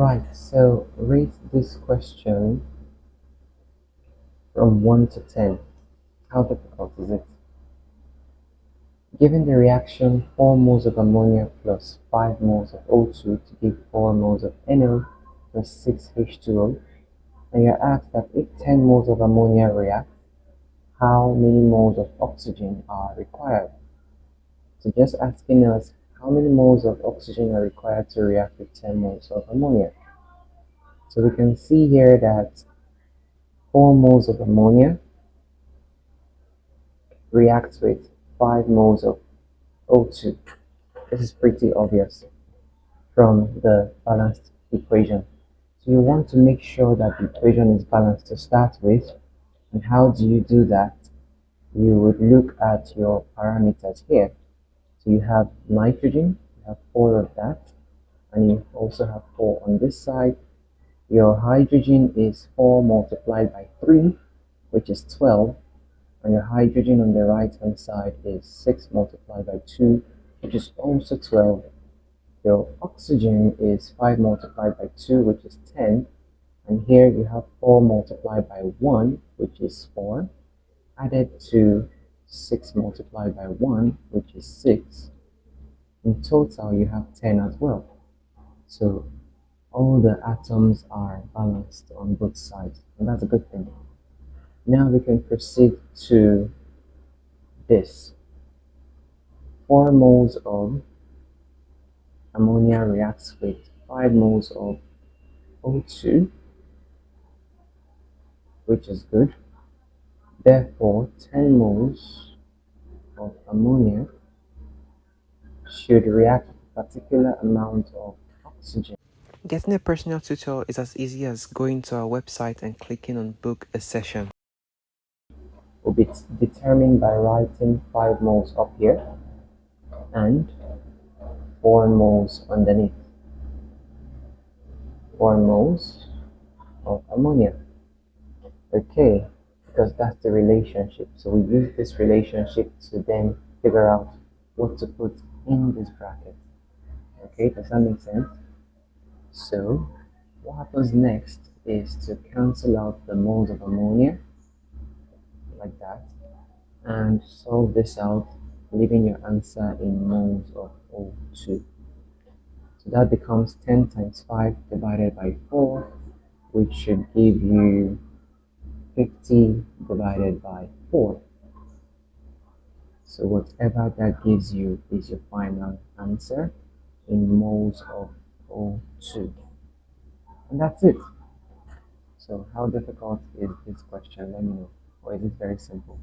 Right, so rate this question from 1 to 10. How difficult is it? Given the reaction 4 moles of ammonia plus 5 moles of O2 to give 4 moles of NO plus 6 H2O, and you're asked that if 10 moles of ammonia react, how many moles of oxygen are required? So just asking us how many moles of oxygen are required to react with 10 moles of ammonia. So we can see here that 4 moles of ammonia reacts with 5 moles of O2. This is pretty obvious from the balanced equation. So you want to make sure that the equation is balanced to start with. And how do you do that? You would look at your parameters here. So you have nitrogen, you have 4 of that, and you also have 4 on this side. Your hydrogen is 4 multiplied by 3, which is 12, and your hydrogen on the right hand side is 6 multiplied by 2, which is also 12. Your oxygen is 5 multiplied by 2, which is 10, and here you have 4 multiplied by 1, which is 4, added to 6 multiplied by 1, which is 6. In total, you have 10 as well. So all the atoms are balanced on both sides, and that's a good thing. Now we can proceed to this. 4 moles of ammonia reacts with 5 moles of O2, which is good. Therefore, 10 moles of ammonia should react with a particular amount of oxygen. Getting a personal tutor is as easy as going to our website and clicking on book a session. Will be determined by writing 5 moles up here and 4 moles underneath. 4 moles of ammonia. Okay, because that's the relationship. So we use this relationship to then figure out what to put in this bracket. Okay, does that make sense? So what happens next is to cancel out the moles of ammonia like that and solve this out, leaving your answer in moles of O2. So that becomes 10 times 5 divided by 4, which should give you 50 divided by 4. So whatever that gives you is your final answer in moles of O2. And that's it. So how difficult is this question? Let me know. Or is it very simple?